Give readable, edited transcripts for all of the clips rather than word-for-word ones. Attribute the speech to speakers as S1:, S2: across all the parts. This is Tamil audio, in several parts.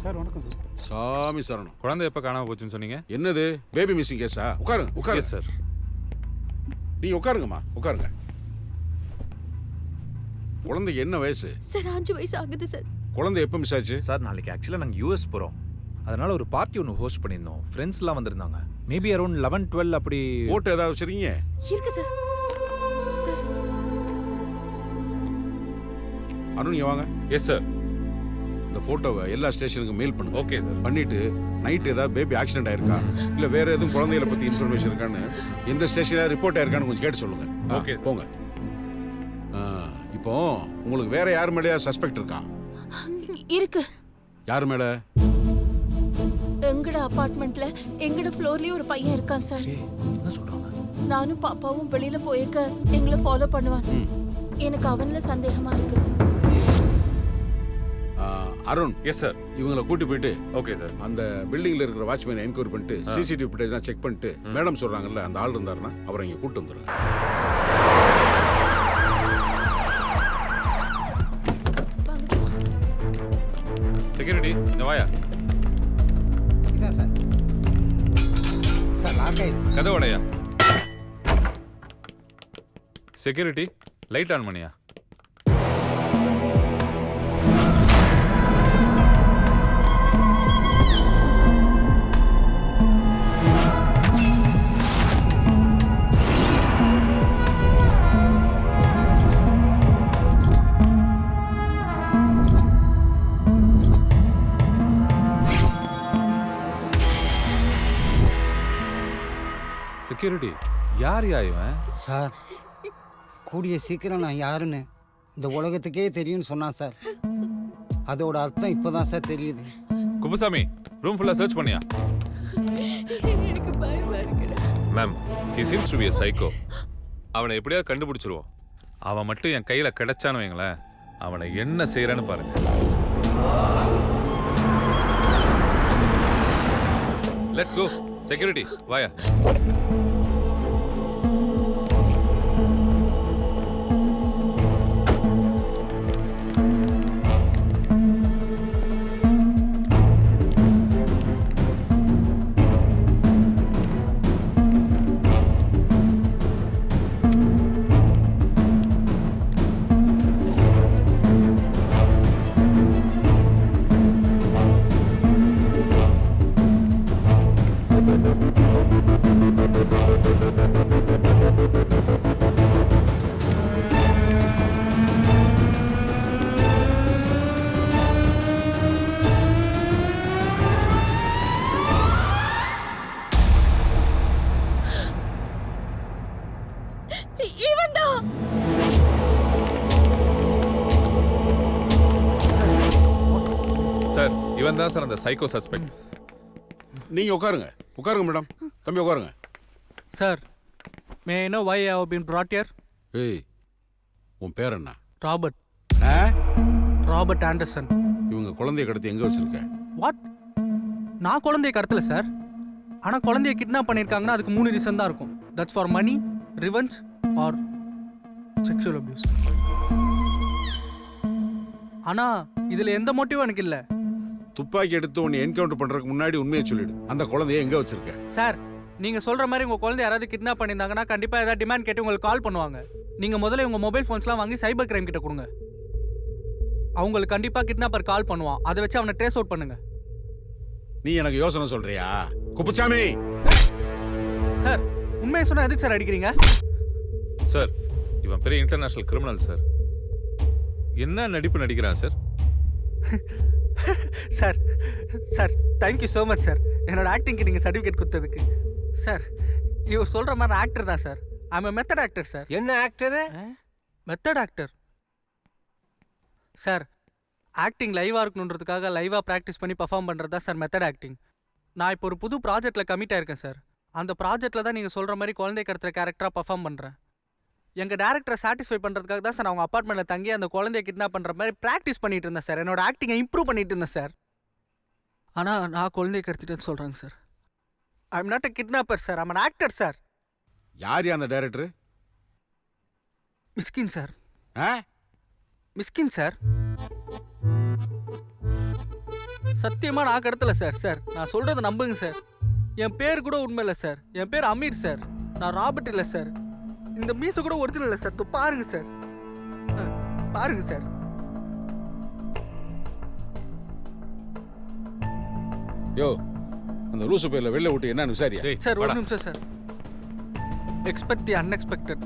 S1: சார் வணக்கம் சார்.
S2: சாமி சரணம்.
S3: குழந்தை எப்போ காணாம போச்சுன்னு சொன்னீங்க?
S2: என்னது பேபி மிஸ்ஸிங் கேஸா? உட்காருங்க உட்காருங்க
S3: சார்.
S2: நீங்க உட்காருங்கம்மா உட்காருங்க. குழந்தைக்கு என்ன வயசு?
S4: சார் 5 வயசு ஆகுது சார்.
S2: குழந்தை எப்போ மிஸ் ஆச்சு?
S5: சார் நாளைக்கு ஆக்சுவலாக நாங்கள் யூஎஸ் போகிறோம். அதனால ஒரு பார்ட்டி ஒன்று ஹோஸ்ட் பண்ணியிருந்தோம். ஃப்ரெண்ட்ஸ்லாம் வந்திருந்தாங்க. மேபி அரௌண்ட் 11-12 அப்படி.
S2: போட்டு ஏதாவது வச்சிருக்கீங்க?
S4: இருக்கு சார். சார்
S2: அருண் இங்க வாங்க.
S3: Yes sir.
S2: இந்த போட்டோவை எல்லா ஸ்டேஷனுக்கும் மெயில் பண்ணுங்க.
S3: Okay sir.
S2: பண்ணிட்டு நைட் ஏதாவது பேபி ஆக்சிடென்ட் ஆயிருக்கா இல்ல வேற எதுவும் குழந்தைகளை பத்தி இன்ஃபர்மேஷன் இருக்கான்னு எந்த ஸ்டேஷன்ல ரிப்போர்ட் ஆயிருக்கான்னு கொஞ்சம் கேட்டு சொல்லுங்க.
S3: ஓகே
S2: போங்க. இப்போ உங்களுக்கு வேற யார் மேலயா சஸ்பெக்ட் இருக்கா?
S4: இருக்கு.
S2: யார் மேல?
S4: எங்கட அபார்ட்மெண்ட்ல எங்கட ஃப்ளோர்லயே ஒரு பையன் இருக்கான் சார்.
S5: என்ன சொல்கிறாங்க?
S4: நானும் பாப்பாவும் வெளியில போயக்க எங்களை ஃபாலோ பண்ணுவான். எனக்கு அவன்ல சந்தேகமா இருக்கு.
S2: அருண்.
S3: Yes sir.
S2: இவங்களை கூட்டி போயிட்டு
S3: ஓகே சார்.
S2: அந்த பில்டிங்ல இருக்கிற வாட்ச்மேனை என்கொயரி பண்ணிட்டு சிசிடிவி ஃபுட்டேஜ்லாம் செக் பண்ணிட்டு மேடம் சொல்றாங்கல்ல அந்த ஆள் இருந்தாருன்னா அவரை இங்க கூட்டு வந்துருங்க.
S4: வாங்க சார்.
S3: செக்யூரிட்டி இந்த வாயா.
S6: இதான் சார். சார் லாக் ஆயிருக்கு.
S3: கதவோடையா. செக்யூரிட்டி லைட் ஆன் பண்ணியா. செக்யூரிட்டி யார் இவன்?
S6: சார் கூடிய சீக்கிரம் நான் யாருன்னு இந்த உலகத்துக்கே தெரியும்னு சொன்னான் சார். அதோட அர்த்தம் இப்போதான் சார் தெரியுது.
S3: குப்புசாமி ரூம் ஃபுல்லா சர்ச் பண்ணியா?
S4: எனக்கு பயமா இருக்குடா.
S3: Ma'am he seems to be a psycho. அவனை எப்படியாவது கண்டுபிடிச்சிருவோம். அவன் மட்டும் என் கையில கிடைச்சான்னு வைங்களேன், அவனை என்ன செய்யறான்னு பாருங்க. Let's go. செக்யூரிட்டி வாயா.
S4: இவன்தான்.
S3: சார் இவன் தான் சார் அந்த சைக்கோ சஸ்பெக்ட்.
S2: நீங்க உட்காருங்க உட்காருங்க மேடம். தம்பி உட்காருங்க.
S1: Sir, may I know why I have been brought here?
S2: ஏய் உன் பேர் என்ன?
S1: Robert.
S2: ஆ?
S1: Robert Anderson.
S2: இவங்க குழந்தைய கடத்தி எங்க வச்சிருக்க?
S1: What? நான் குழந்தைய கடத்தல சார். ஆனா குழந்தைய கிட்னாப் பண்ணிருக்காங்கன்னா அதுக்கு 3 ரீசன் தான் இருக்கும். That's for money, revenge or sexual abuse. ஆனா இதுல எந்த மோட்டிவும் எனக்கு இல்ல.
S2: துப்பாக்கி எடுத்து உன்னை என்கவுண்டர் பண்றதுக்கு முன்னாடி உண்மையை சொல்லிடு. அந்த குழந்தைய எங்க வச்சிருக்க?
S1: சார் நீங்க சொல்ற மாதிரி உங்க குழந்தை யாராவது கிட்னாப் பண்ணியிருந்தாங்கன்னா கண்டிப்பா ஏதாவது டிமாண்ட் கேட்டு உங்களுக்கு கால் பண்ணுவாங்க. நீங்க முதல்ல உங்க மொபைல் ஃபோன்ஸ்லாம் வாங்கி சைபர் கிரைம் கிட்ட கொடுங்க. அவங்களுக்கு கண்டிப்பா கிட்னாப்பர் கால் பண்ணுவான். அதை வச்சு அவனை ட்ரேஸ் அவுட் பண்ணுங்க.
S2: நீ எனக்கு யோசனை சொல்றியா குப்புசாமி?
S1: சார் உண்மையை சொன்னா எதுக்கு சார் அடிக்கிறீங்க?
S3: சார் இவன் பெரிய இன்டர்நேஷனல் கிரிமினல் சார். என்ன நடிப்பு நடிக்கிறான் sir?
S1: Sir sir thank you so much sir என்னோட ஆக்டிங்க்கு நீங்கள் சர்டிஃபிகேட் கொடுத்ததுக்கு. சார் இவர் சொல்கிற மாதிரி ஆக்டர் தான் sir. I'm a method actor sir.
S7: என்ன actor?
S1: Method actor sir. Acting லைவாக இருக்கணுன்றதுக்காக லைவாக ப்ராக்டிஸ் பண்ணி பர்ஃபார்ம் பண்ணுறது தான் சார் மெத்தட் ஆக்டிங். நான் இப்போ ஒரு புது ப்ராஜெக்டில் கமிட் ஆயிருக்கேன் சார். அந்த ப்ராஜெக்டில் தான் நீங்கள் சொல்கிற மாதிரி குழந்தை கடத்துகிற கேரக்டராக பர்ஃபார்ம் பண்ணுறேன். எங்கள் டேரக்டரை சாட்டிஸ்ஃபை பண்ணுறதுக்காக தான் சார் அவங்க அப்பார்ட்மெண்ட்டில் தங்கி அந்த குழந்தைய கிட்னாப் பண்ணுற மாதிரி ப்ராக்டிஸ் பண்ணிட்டு இருந்தேன் சார். என்னோட ஆக்டிங்கை இம்ப்ரூவ் பண்ணிட்டு இருந்தேன் சார். ஆனால் நான் குழந்தைய கடத்திட்டேன்னு சொல்கிறாங்க sir. I am not a kidnapper sir. I'm an actor sir.
S2: யார் அந்த டைரக்டர்?
S1: மிஸ்கின் சார்.
S2: ஆ?
S1: மிஸ்கின் சார். சத்தியமாக நான் கடத்தல சார். சார் நான் சொல்கிறத நம்புங்க சார். என் பேர் கூட உண்மை இல்லை சார். என் பேர் அமீர் சார். நான் ராபர்ட் இல்லை சார். இந்த மீசை கூட ஒரிஜினல் இல்லை சார். பாருங்க சார், பாருங்க சார்.
S2: யோ, அந்த லூசு பேர்ல வெளில விட்டு என்னன்னு விசாரியா?
S3: டேய்,
S1: சார் ஒரு
S3: வாடா.
S1: நிமிஷம் சார். எக்ஸ்பெக்ட் தி அன்எக்ஸ்பெக்டட்.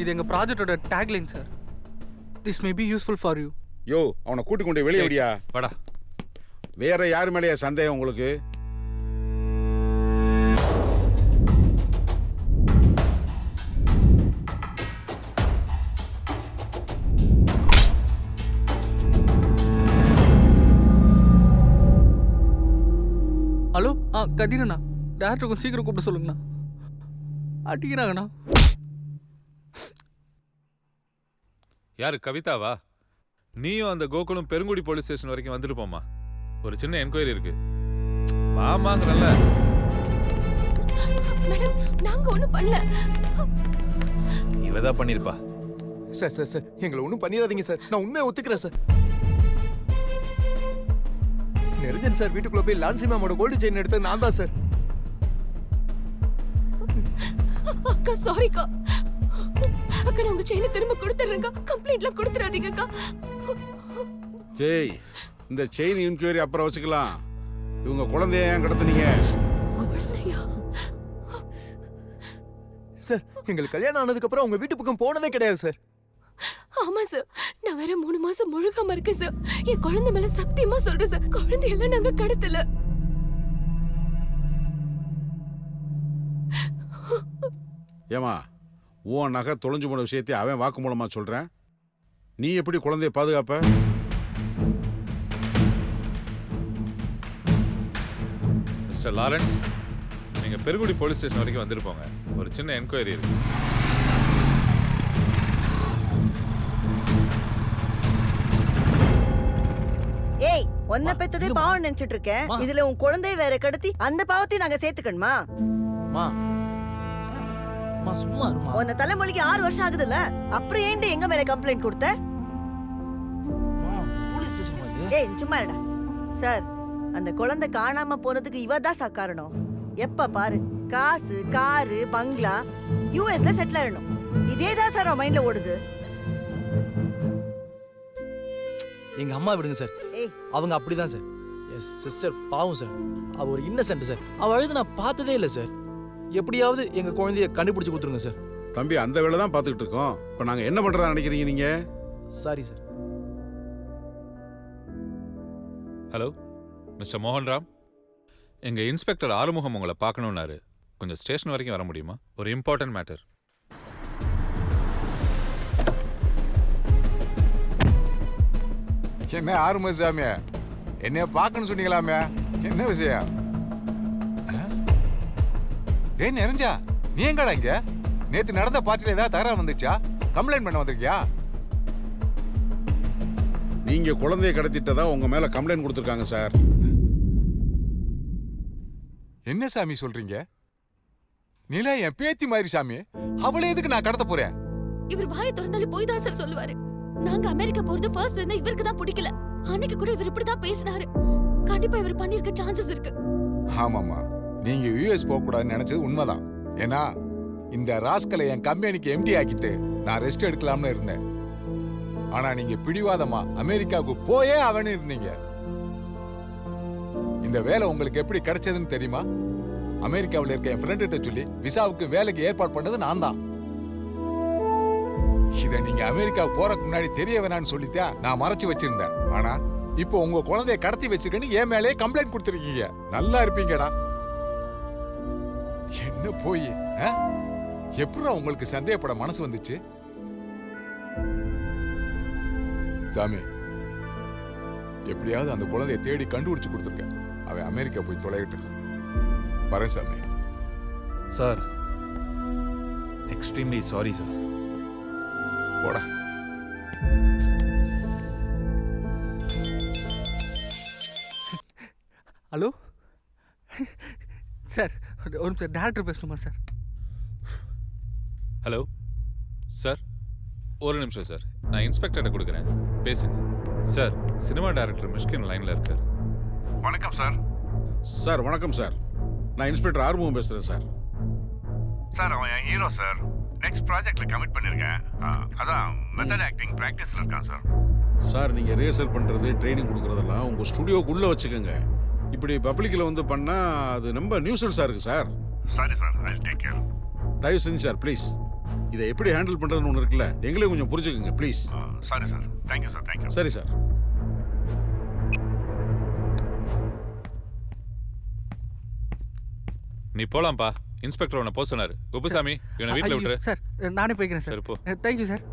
S1: இது எங்கள் ப்ராஜெக்டோட tagline sir. This may be useful for you.
S2: Yo, அவனை கூட்டி கொண்டு வெளியே விடியா.
S3: வாடா.
S2: வேற யார் மேலேயா சந்தேகம் உங்களுக்கு?
S1: ஹலோ, கதிரண்ணா, டேரக்டர் கொஞ்சம் சீக்கிரம் கூப்பிட்டு சொல்லுங்கண்ணா. அடிக்கிறாங்கண்ணா.
S3: யாரு, கவிதாவா? நீயும் அந்த கோகுலும் பெருங்குடி போலீஸ் ஸ்டேஷன் வரைக்கும் வந்துட்டு போமா. ஒரு சின்ன என்கொயரி இருக்கு. வாமாங்கறல்ல.
S4: மேடம், நாங்க ஒண்ணும் பண்ணல.
S5: இவதான் பண்ணிருப்பா.
S7: சார் சார் சார், எங்களை ஒன்றும் பண்ணிடாதீங்க சார். நான் உண்மையை ஒத்துக்கிறேன் சார். நிரஞ்சன் சார் வீட்டுக்குள்ள போய் லான்சி மேமோட கோல்டு செயின் எடுத்தது நான் தான் சார்.
S4: அக்கா சாரிக்கா. அக்கா நான் உங்க செயினை திரும்ப கொடுத்துறேங்க. கம்ப்ளைண்ட்லாம் கொடுத்துறாதீங்கக்கா.
S2: ஜெய், இந்த செயின் இன்கொயரி அப்புறம் வச்சுக்கலாம். இவங்க குழந்தைய ஏன் கடத்துனீங்க?
S4: குழந்தையா?
S7: சார், எங்களுக்கு கல்யாணம் ஆனதுக்கு அப்புறம் உங்க வீட்டு பக்கம் போனதே கிடையாது சார்.
S4: ஆமா சார், நான் வேற 3 மாசம் முழுகாம இருக்கேன் சார். என் குழந்தை மேல சத்தியமா சொல்றேன் சார், குழந்தையெல்லாம் நாங்க கடத்தல.
S2: ஏமா, உன் நகை தொலைஞ்சு போன விஷயத்தை அவன் வாக்கு மூலமா சொல்றேன். நீ எப்படி குழந்தைய பாதுகாப்ப?
S3: மிஸ்டர் லாரன்ஸ், நீங்க பெருங்குடி போலீஸ் ஸ்டேஷன் வரைக்கும் வந்துட்டு போங்க. ஒரு சின்ன என்கொயரி இருக்கு.
S8: ஏய், ஒன்ன பெத்ததே பாவம் நினைச்சிட்டு இருக்கேன். இதுல உன் குழந்தைய வேற கடத்தி அந்த பாவத்தையும் நாங்க சேர்த்துக்கணுமா? உன்ன தலைமொழிக்கு 6 வருஷம் ஆகுதுல்ல, அப்புறம் ஏன்டி எங்க மேல கம்ப்ளைண்ட் கொடுத்த? ஏய் சும்மா இருடா. சார், அந்த குழந்தை காணாம போனதுக்கு இவதான் சார் காரணம். எப்ப பாரு காசு, காரு, பங்களா, யூஎஸ்ல செட்டில் ஆயிடணும். இதேதான் சார் அவன் மைண்ட்ல ஓடுது.
S9: எங்க அம்மா விடுங்க சார்.
S8: ஏய்,
S9: அவங்க அப்படிதான் சார். எஸ் சிஸ்டர் பாவம் சார். அவ ஒரு இன்னசென்ட் சார். அவ அழுது நான் பார்த்ததே இல்லை சார். எப்படியாவது எங்க குழந்தைய கண்டுபிடிச்சு கொடுத்துருங்க சார்.
S2: தம்பி, அந்த வேலை தான் பார்த்துக்கிட்டு இருக்கோம். இப்போ நாங்கள் என்ன பண்ணுறதா நினைக்கிறீங்க நீங்க?
S9: Sorry sir.
S3: Hello mister Mohanram, எங்க இன்ஸ்பெக்டர் ஆறுமுகம் உங்களை பார்க்கணும்னாரு. கொஞ்சம் ஸ்டேஷன் வரைக்கும் வர முடியுமா? ஒரு இம்பார்ட்டன்ட் மேட்டர்.
S10: என்ன ஆறுமுகசாமி, என்னைய பார்க்கணும்னு சொன்னீங்களாமே, என்ன விஷயம்? ஏன் நிறைஞ்சா நீ எங்கடா இங்க? நேத்து நடந்த பார்ட்டில ஏதாவது தகராறு வந்துச்சா? கம்ப்ளைண்ட் பண்ண வந்திருக்கியா?
S2: நீங்க குழந்தைய கடத்திட்டதா உங்க மேல கம்ப்ளைண்ட் கொடுத்துருக்காங்க சார்.
S10: என்ன சாமி சொல்றீங்க? நீலா என் பேத்தி மாதிரி சாமி. அவளை எதுக்கு நான் கடத்த போறேன்?
S4: இவர் வாயை திறந்தாலே போய் தான் சார் சொல்லுவாரு. நாங்க அமெரிக்கா போறது ஃபர்ஸ்ட் இருந்தா இவருக்கு தான் பிடிக்கல. அன்னைக்கு கூட இவர் இப்படி தான் பேசினாரு. கண்டிப்பா இவர் பண்ணிருக்க சான்சஸ் இருக்கு.
S10: ஆமாமா, நீங்க யூஎஸ் போக கூடாதுன்னு நினைச்சது உண்மைதான். ஏன்னா இந்த ராஸ்கலை என் கம்பெனிக்கு எம்டி ஆக்கிட்டு நான் ரெஸ்ட் எடுக்கலாம்னு இருந்தேன். ஆனா நீங்க பிடிவாதமா அமெரிக்காவுக்கு போயே அவனு இருந்தீங்க. இந்த வேலை உங்களுக்கு எப்படி கிடைச்சதுன்னு தெரியுமா? அமெரிக்காவில் இருக்க என் ஃப்ரெண்ட்ட சொல்லி விசாவுக்கு வேலைக்கு ஏற்பாடு பண்ணது நான் தான். இத நீங்க அமெரிக்காவுக்கு போறதுக்கு முன்னாடி தெரிய வேணான்னு சொல்லித்தான் நான் மறைச்சு வச்சிருந்தேன். ஆனா இப்போ உங்க குழந்தைய கடத்தி வச்சிருக்கேன்னு என் மேலே கம்ப்ளைண்ட் கொடுத்துருக்கீங்க. நல்லா இருப்பீங்கடா. என்ன போய் எப்படா உங்களுக்கு சந்தேகப்பட மனசு வந்துச்சு? சாமி, எப்படியாவது அந்த குழந்தைய தேடி கண்டுபிடிச்சு கொடுத்துருக்க. அவன் அமெரிக்கா போய் தொலைகிட்டு வரேன் சாமி.
S5: Sir, extremely sorry sir.
S10: போடா.
S1: ஹலோ சார், ஒரு நிமிஷம் டேரக்டர் பேசணுமா சார்?
S3: ஹலோ சார், ஒரு நிமிஷம் சார். நான் இன்ஸ்பெக்டர்கிட்ட கொடுக்குறேன், பேசுங்க. சார், சினிமா டைரக்டர் மிஷ்கின் லைனில் இருக்கார்.
S11: வணக்கம் சார்.
S2: சார் வணக்கம் சார். நான் இன்ஸ்பெக்டர் ஆறுமுகம் பேசுகிறேன் சார்.
S11: சார் அவன் என் ஹீரோ சார். நெக்ஸ்ட் ப்ராஜெக்ட்ல கமிட் பண்ணியிருக்கேன். அதான் மெத்தட் ஆக்டிங் ப்ராக்டிஸில் இருக்கான் சார்.
S2: சார் நீங்கள் ரிஹர்சல் பண்ணுறது ட்ரைனிங் கொடுக்குறதெல்லாம் உங்கள் ஸ்டுடியோக்குள்ளே வச்சுக்கோங்க. இப்படி பப்ளிக்கில் வந்து பண்ணால் அது ரொம்ப நியூசன்ஸாக இருக்குது sir.
S11: Sorry sir, I take care.
S2: தயவு செஞ்சு சார் ப்ளீஸ் இதை எப்படி ஹேண்டில் பண்ணுறதுன்னு ஒன்று இருக்குல்ல, எங்களையும் கொஞ்சம் புரிஞ்சுக்கோங்க please.
S11: Sorry sir, thank you sir, thank you.
S2: சரி சார்.
S3: நீ போலாம்ப்பா. இன்ஸ்பெக்டர் உன்னை போக சொன்னாரு. குப்புசாமி இவனை வீட்டில்
S1: ஐயோ,
S3: விட்டுரு.
S1: சார் நானே போய்க்கிறேன் சார்.
S3: சரி, போ.
S1: Thank you sir.